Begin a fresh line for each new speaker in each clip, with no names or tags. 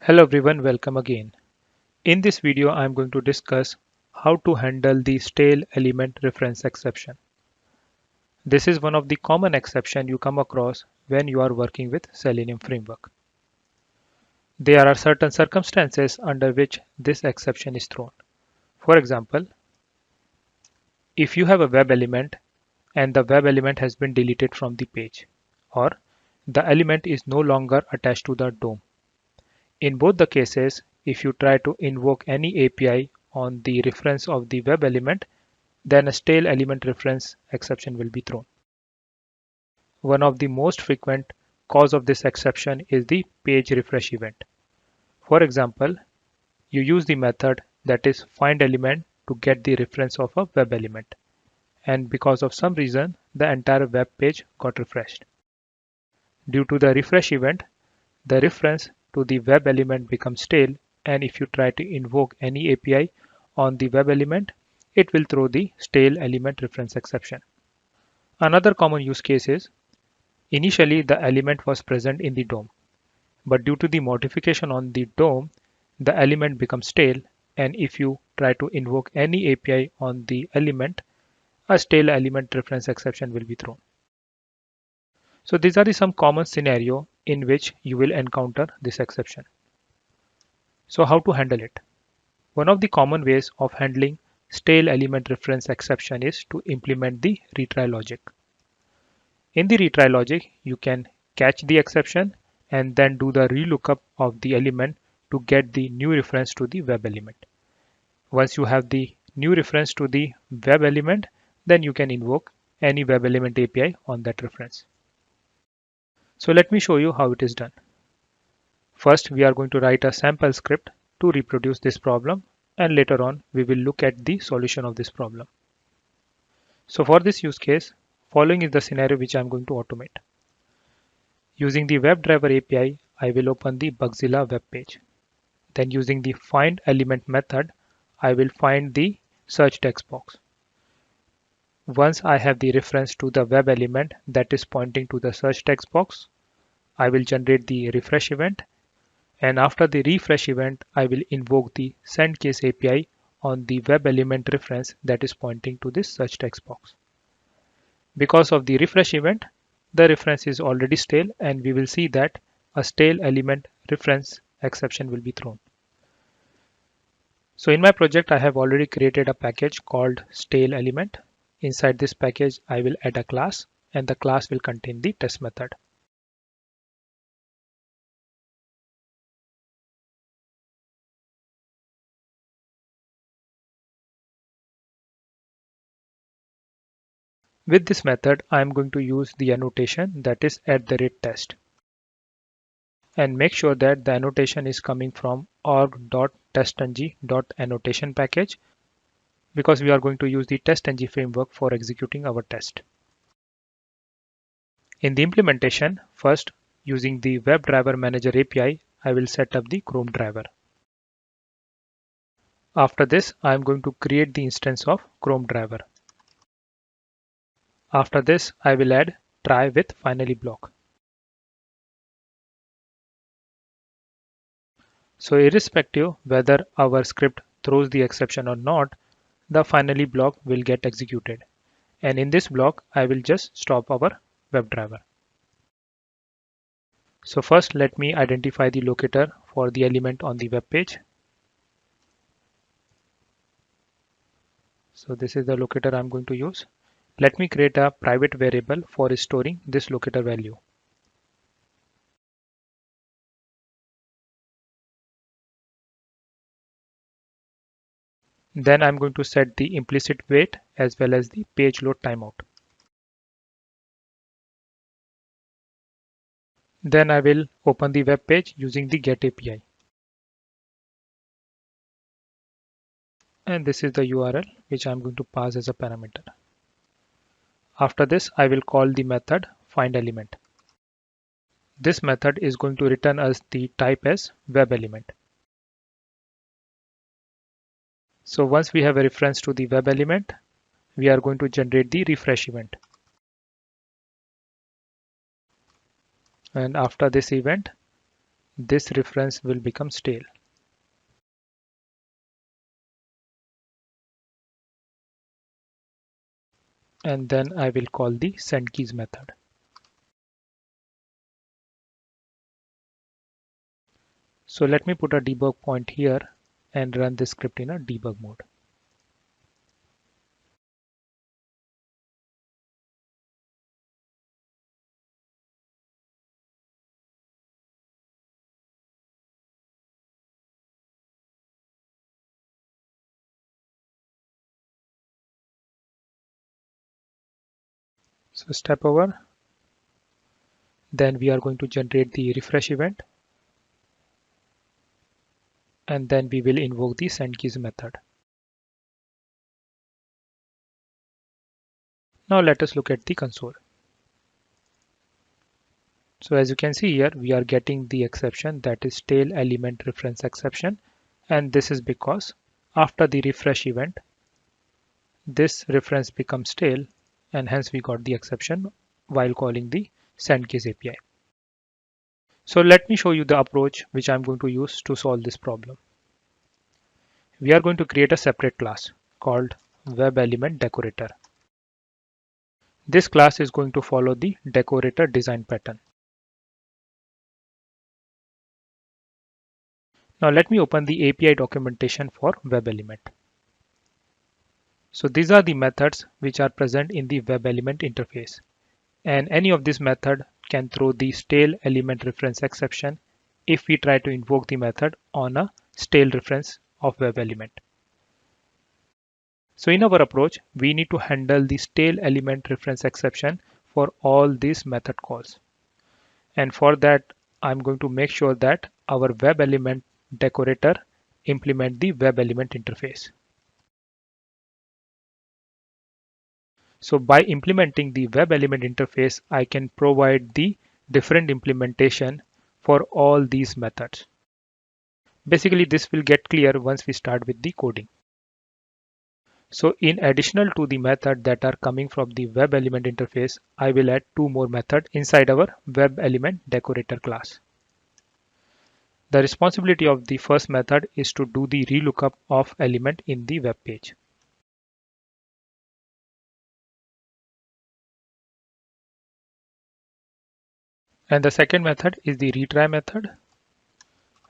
Hello everyone, welcome again. In this video, I am going to discuss how to handle the stale element reference exception. This is one of the common exceptions you come across when you are working with Selenium framework. There are certain circumstances under which this exception is thrown. For example, if you have a web element and the web element has been deleted from the page, or the element is no longer attached to the DOM. In both the cases, if you try to invoke any API on the reference of the web element, then a stale element reference exception will be thrown. One of the most frequent cause of this exception is the page refresh event. For example, you use the method that is findElement to get the reference of a web element, and because of some reason, the entire web page got refreshed. Due to the refresh event, the reference to the web element becomes stale, and if you try to invoke any API on the web element, it will throw the stale element reference exception. Another common use case is initially the element was present in the DOM, but due to the modification on the DOM, the element becomes stale, and if you try to invoke any API on the element, a stale element reference exception will be thrown. So these are some common scenarios in which you will encounter this exception. So how to handle it? One of the common ways of handling stale element reference exception is to implement the retry logic. In the retry logic, you can catch the exception and then do the relookup of the element to get the new reference to the web element. Once you have the new reference to the web element, then you can invoke any web element API on that reference. So let me show you how it is done. First, we are going to write a sample script to reproduce this problem, and later on we will look at the solution of this problem. So for this use case, following is the scenario which I am going to automate. Using the WebDriver API, I will open the Bugzilla web page. Then using the findElement method, I will find the search text box. Once I have the reference to the web element that is pointing to the search text box, I will generate the refresh event, and after the refresh event, I will invoke the sendCase API on the web element reference that is pointing to this search text box. Because of the refresh event, the reference is already stale, and we will see that a stale element reference exception will be thrown. So in my project, I have already created a package called stale element. Inside this package, I will add a class, and the class will contain the test method. With this method, I am going to use the annotation that is @test, and make sure that the annotation is coming from org.testng.annotation package, because we are going to use the testng framework for executing our test. In the implementation, first, using the WebDriver Manager API, I will set up the Chrome driver. After this, I am going to create the instance of Chrome driver. After this, I will add try with finally block. So irrespective whether our script throws the exception or not, the finally block will get executed. And in this block, I will just stop our WebDriver. So first, let me identify the locator for the element on the web page. So this is the locator I'm going to use. Let me create a private variable for storing this locator value. Then I'm going to set the implicit wait as well as the page load timeout. Then I will open the web page using the get API. And this is the URL which I'm going to pass as a parameter. After this, I will call the method findElement. This method is going to return us the type as web element. So once we have a reference to the web element, we are going to generate the refresh event. And after this event, this reference will become stale. And then I will call the sendKeys method. So let me put a debug point here and run this script in a debug mode. So step over. Then we are going to generate the refresh event. And then we will invoke the sendKeys method. Now let us look at the console. So as you can see here, we are getting the exception, that is stale element reference exception. And this is because after the refresh event, this reference becomes stale, and hence we got the exception while calling the sendKeys API. So let me show you the approach which I'm going to use to solve this problem. We are going to create a separate class called WebElement decorator. This class is going to follow the decorator design pattern. Now let me open the API documentation for WebElement. So these are the methods which are present in the WebElement interface. And any of this method can throw the stale element reference exception if we try to invoke the method on a stale reference of WebElement. So in our approach, we need to handle the stale element reference exception for all these method calls. And for that, I'm going to make sure that our WebElement decorator implement the WebElement interface. So by implementing the WebElement interface, I can provide the different implementation for all these methods. Basically, this will get clear once we start with the coding. So in additional to the method that are coming from the WebElement interface, I will add two more methods inside our WebElement decorator class. The responsibility of the first method is to do the relookup of element in the web page. And the second method is the retry method.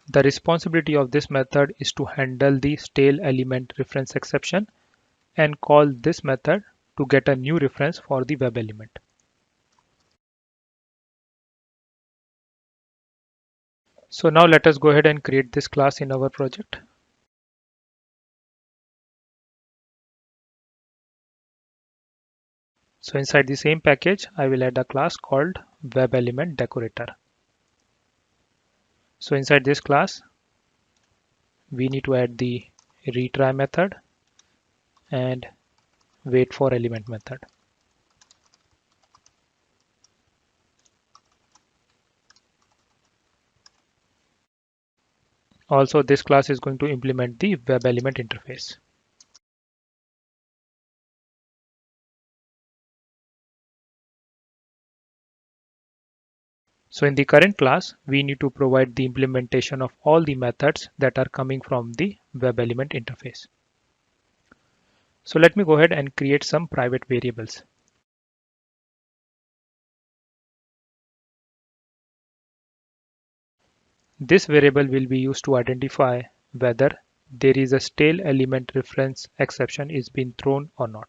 The responsibility of this method is to handle the stale element reference exception and call this method to get a new reference for the web element. So now let us go ahead and create this class in our project. So inside the same package, I will add a class called WebElement decorator. So inside this class, we need to add the retry method and wait for element method. Also, this class is going to implement the WebElement interface. So in the current class, we need to provide the implementation of all the methods that are coming from the WebElement interface. So let me go ahead and create some private variables. This variable will be used to identify whether there is a stale element reference exception is being thrown or not.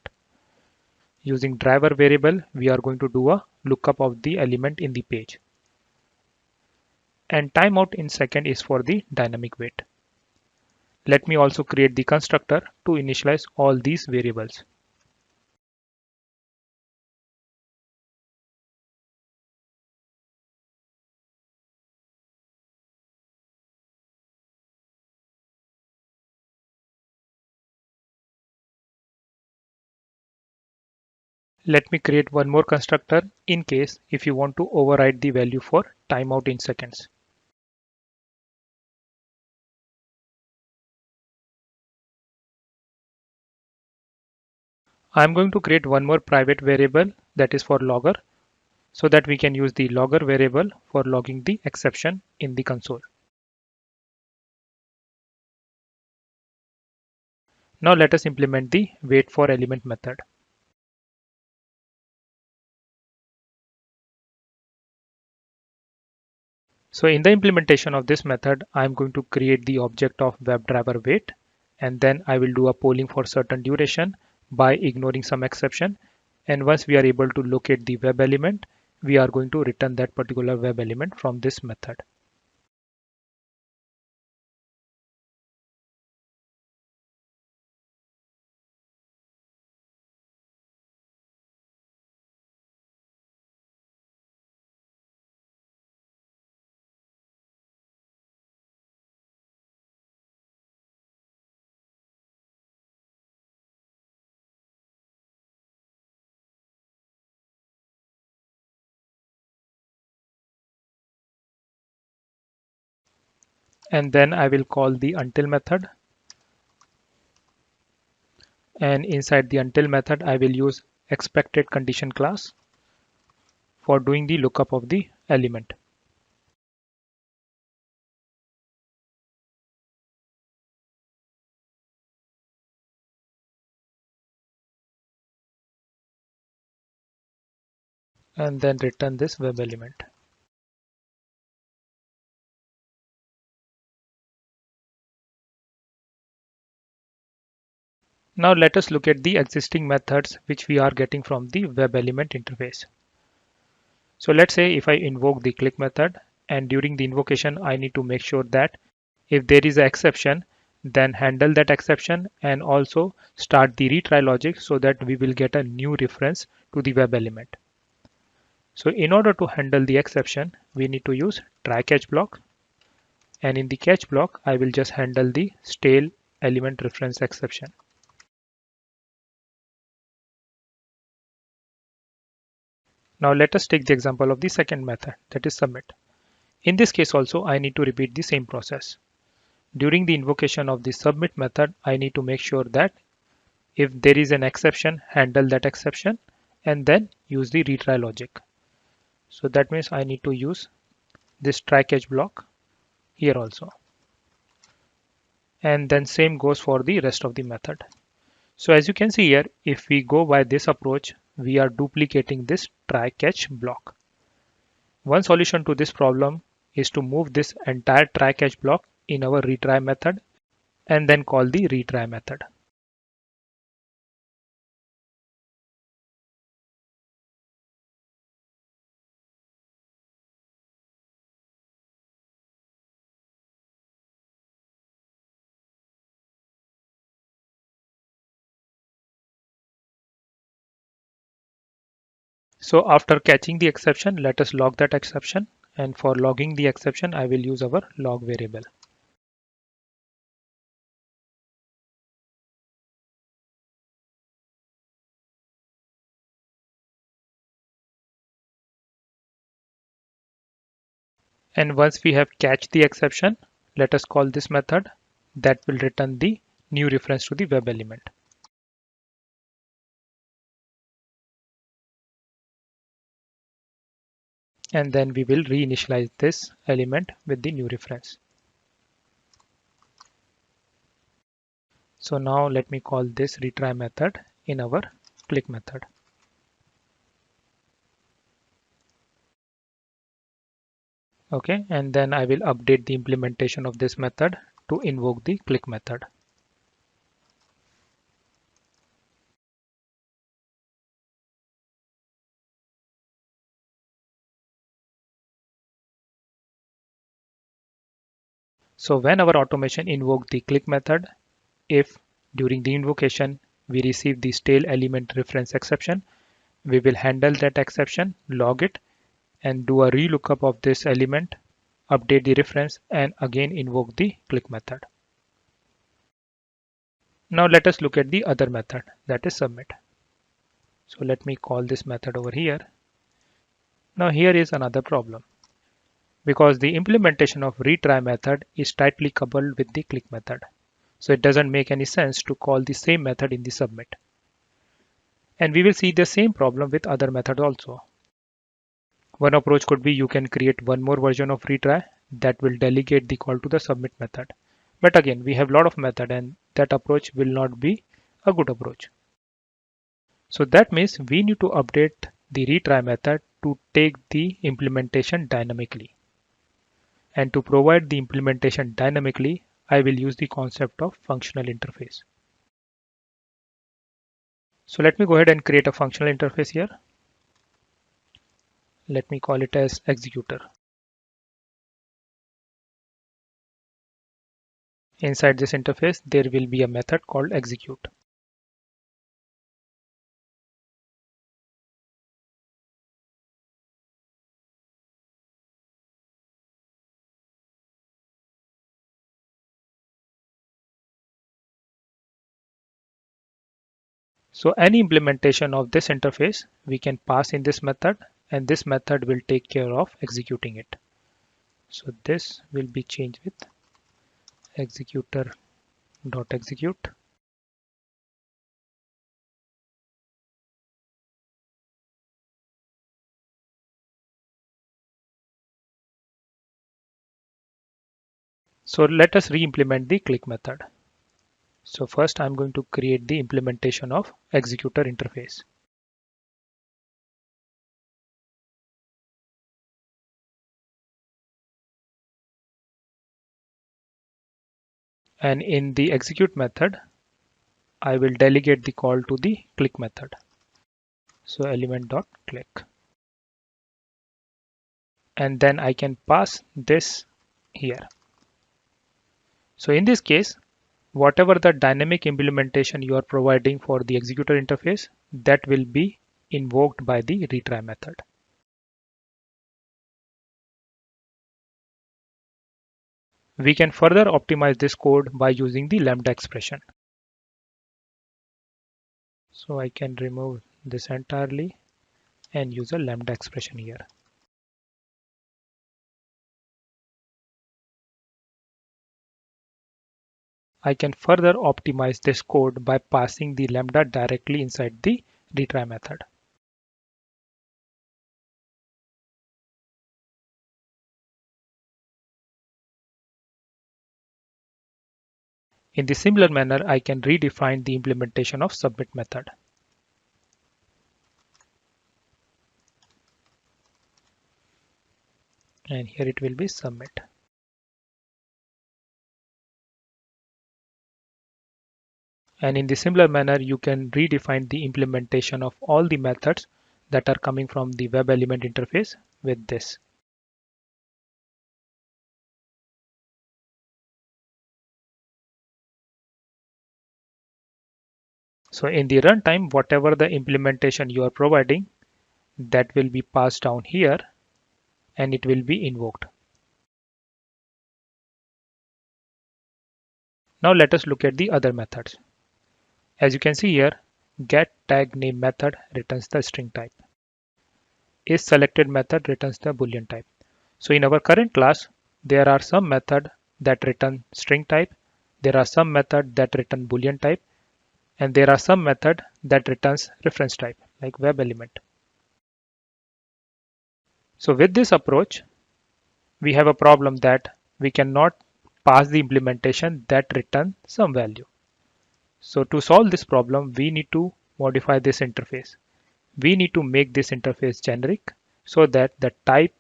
Using driver variable, we are going to do a lookup of the element in the page. And timeout in second is for the dynamic wait. Let me also create the constructor to initialize all these variables. Let me create one more constructor in case if you want to override the value for timeout in seconds. I'm going to create one more private variable that is for logger so that we can use the logger variable for logging the exception in the console. Now let us implement the wait for element method. So in the implementation of this method, I'm going to create the object of WebDriver wait, and then I will do a polling for certain duration by ignoring some exception. And once we are able to locate the web element, we are going to return that particular web element from this method. And then I will call the until method. And inside the until method, I will use expected condition class for doing the lookup of the element. And then return this web element. Now let us look at the existing methods which we are getting from the web element interface. So let's say if I invoke the click method, and during the invocation I need to make sure that if there is an exception, then handle that exception and also start the retry logic so that we will get a new reference to the web element. So in order to handle the exception, we need to use try catch block, and in the catch block I will just handle the stale element reference exception. Now let us take the example of the second method, that is submit. In this case also I need to repeat the same process. During the invocation of the submit method, I need to make sure that if there is an exception, handle that exception and then use the retry logic. So that means I need to use this try catch block here also. And then same goes for the rest of the method. So as you can see here, if we go by this approach, we are duplicating this try catch block. One solution to this problem is to move this entire try catch block in our retry method and then call the retry method. So after catching the exception, let us log that exception. And for logging the exception, I will use our log variable. And once we have catched the exception, let us call this method that will return the new reference to the web element. And then we will reinitialize this element with the new reference. So now let me call this retry method in our click method. Okay, and then I will update the implementation of this method to invoke the click method. So when our automation invoked the click method, if during the invocation we receive the stale element reference exception, we will handle that exception, log it, and do a relookup of this element, update the reference, and again invoke the click method. Now let us look at the other method, that is submit. So let me call this method over here. Now here is another problem, because the implementation of retry method is tightly coupled with the click method. So it doesn't make any sense to call the same method in the submit. And we will see the same problem with other methods also. One approach could be you can create one more version of retry that will delegate the call to the submit method. But again, we have a lot of method and that approach will not be a good approach. So that means we need to update the retry method to take the implementation dynamically. And to provide the implementation dynamically, I will use the concept of functional interface. So let me go ahead and create a functional interface here. Let me call it as executor. Inside this interface, there will be a method called execute. So any implementation of this interface, we can pass in this method, and this method will take care of executing it. So this will be changed with executor.execute. So let us re-implement the click method. So first I'm going to create the implementation of executor interface. And in the execute method, I will delegate the call to the click method. So element.click. And then I can pass this here. So in this case, whatever the dynamic implementation you are providing for the executor interface, that will be invoked by the retry method. We can further optimize this code by using the lambda expression. So I can remove this entirely and use a lambda expression here. I can further optimize this code by passing the lambda directly inside the retry method. In the similar manner, I can redefine the implementation of submit method. And here it will be submit. And in the similar manner, you can redefine the implementation of all the methods that are coming from the WebElement interface with this. So in the runtime, whatever the implementation you are providing, that will be passed down here and it will be invoked. Now let us look at the other methods. As you can see here, get tag name method returns the string type. Is selected method returns the boolean type. So in our current class, there are some method that return string type. There are some method that return boolean type. And there are some method that returns reference type like WebElement. So with this approach, we have a problem that we cannot pass the implementation that return some value. So to solve this problem, we need to modify this interface. We need to make this interface generic so that the type,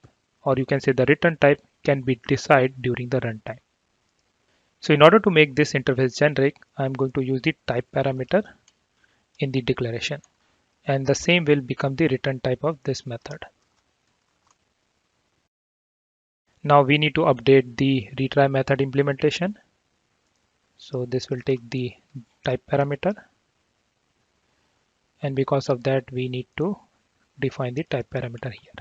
or you can say the return type, can be decided during the runtime. So in order to make this interface generic, I'm going to use the type parameter in the declaration. And the same will become the return type of this method. Now we need to update the retry method implementation. So this will take the type parameter. And because of that, we need to define the type parameter here.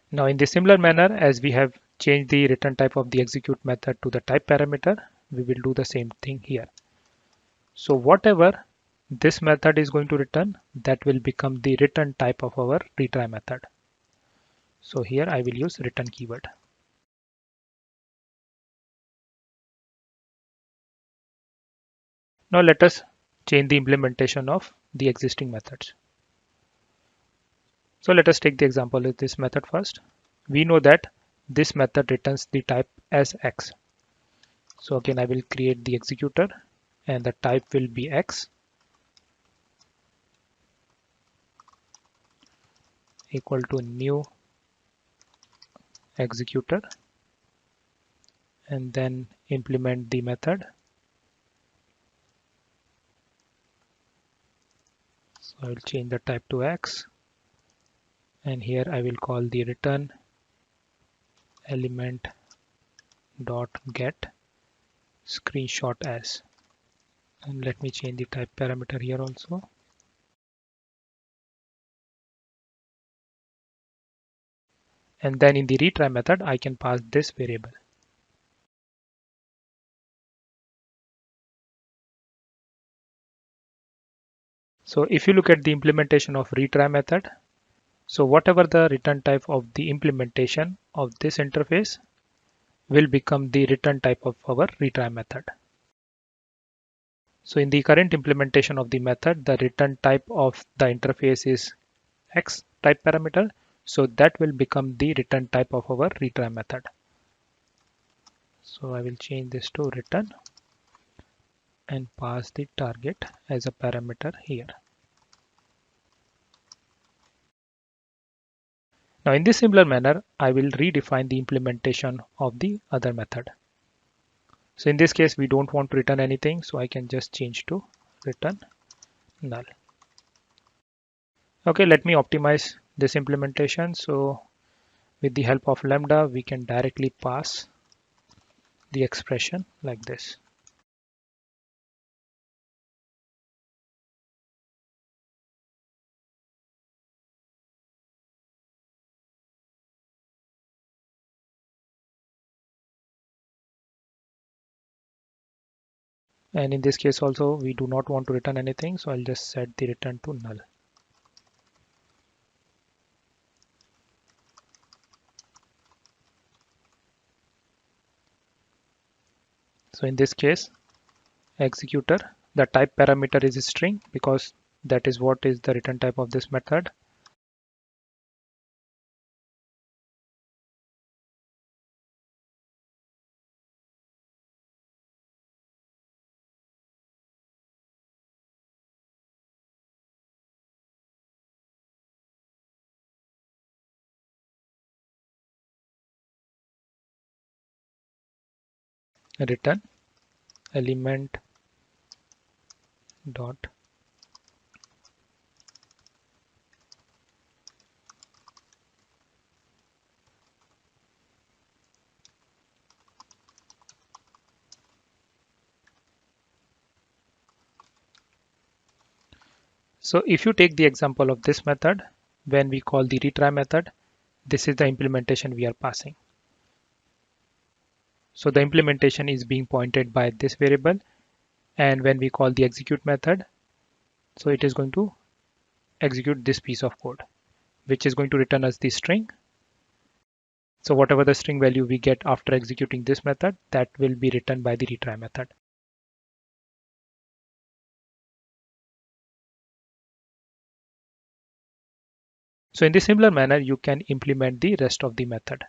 Now in the similar manner, as we have changed the return type of the execute method to the type parameter, we will do the same thing here. So whatever this method is going to return, that will become the return type of our retry method. So here I will use return keyword. Now let us change the implementation of the existing methods. So let us take the example of this method first. We know that this method returns the type as X. So again, I will create the executor and the type will be X equal to new executor, and then implement the method. So I will change the type to X, and here I will call the return element dot get screenshot as, and let me change the type parameter here also. And then in the retry method, I can pass this variable. So if you look at the implementation of retry method, so whatever the return type of the implementation of this interface will become the return type of our retry method. So in the current implementation of the method, the return type of the interface is X type parameter. So that will become the return type of our retry method. So I will change this to return and pass the target as a parameter here. Now in this similar manner, I will redefine the implementation of the other method. So in this case, we don't want to return anything, so I can just change to return null. Okay, let me optimize this implementation. So with the help of Lambda, we can directly pass the expression like this. And in this case also, we do not want to return anything, so I'll just set the return to null. So in this case, executor, the type parameter is a string because that is what is the return type of this method. Return element dot. So if you take the example of this method, when we call the retry method, this is the implementation we are passing. So the implementation is being pointed by this variable, and when we call the execute method, so it is going to execute this piece of code, which is going to return us the string. So whatever the string value we get after executing this method, that will be returned by the retry method. So in this similar manner, you can implement the rest of the method.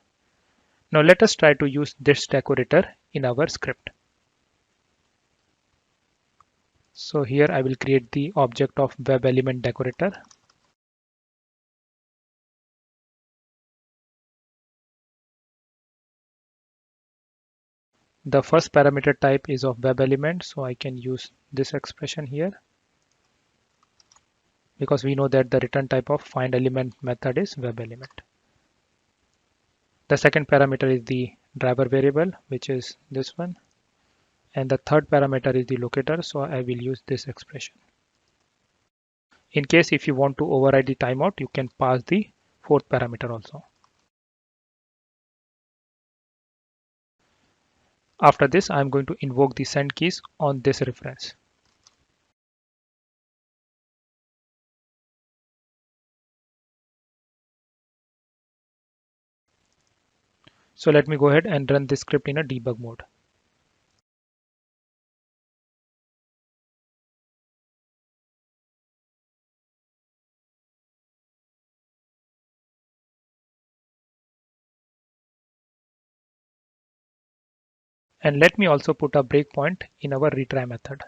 Now let us try to use this decorator in our script. So here I will create the object of WebElement decorator. The first parameter type is of WebElement, so I can use this expression here because we know that the return type of findElement method is WebElement. The second parameter is the driver variable, which is this one. And the third parameter is the locator, so I will use this expression. In case if you want to override the timeout, you can pass the fourth parameter also. After this, I'm going to invoke the send keys on this reference. So let me go ahead and run this script in a debug mode. And let me also put a breakpoint in our retry method.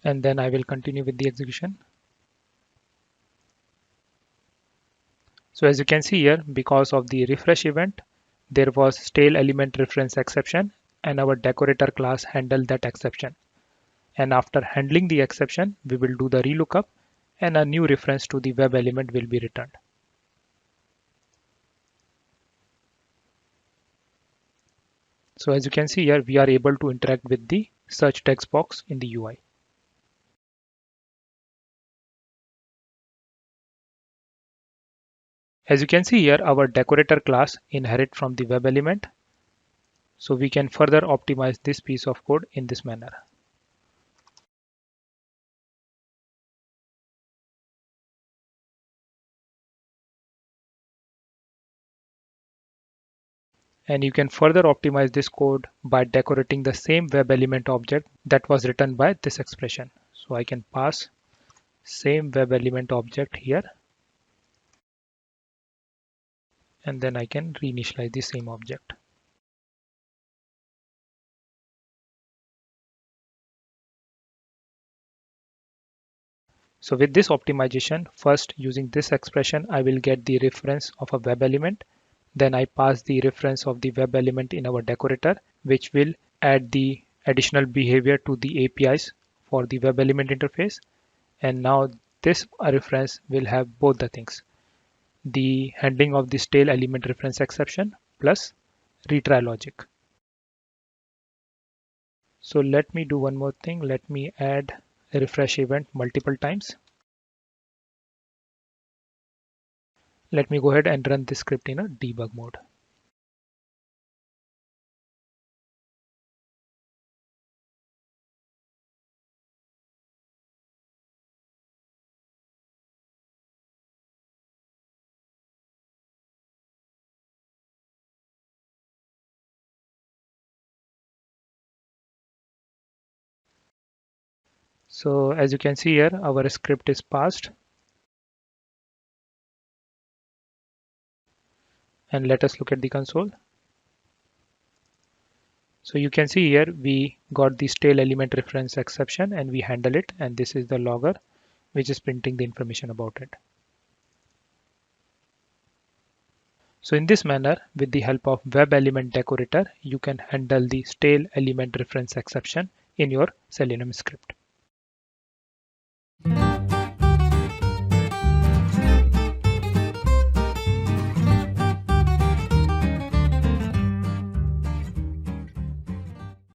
And then I will continue with the execution. So as you can see here, because of the refresh event, there was stale element reference exception, and our decorator class handled that exception. And after handling the exception, we will do the relookup and a new reference to the web element will be returned. So as you can see here, we are able to interact with the search text box in the UI. As you can see here, our decorator class inherit from the web element. So we can further optimize this piece of code in this manner. And you can further optimize this code by decorating the same web element object that was written by this expression. So I can pass same web element object here, and then I can reinitialize the same object. So with this optimization, first using this expression, I will get the reference of a web element. Then I pass the reference of the web element in our decorator, which will add the additional behavior to the APIs for the web element interface. And now this reference will have both the things, the handling of the stale element reference exception plus retry logic. So let me do one more thing. Let me add a refresh event multiple times. Let me go ahead and run this script in a debug mode. So as you can see here, our script is passed. And let us look at the console. So you can see here we got the stale element reference exception and we handle it, and this is the logger which is printing the information about it. So in this manner, with the help of WebElement decorator, you can handle the stale element reference exception in your Selenium script.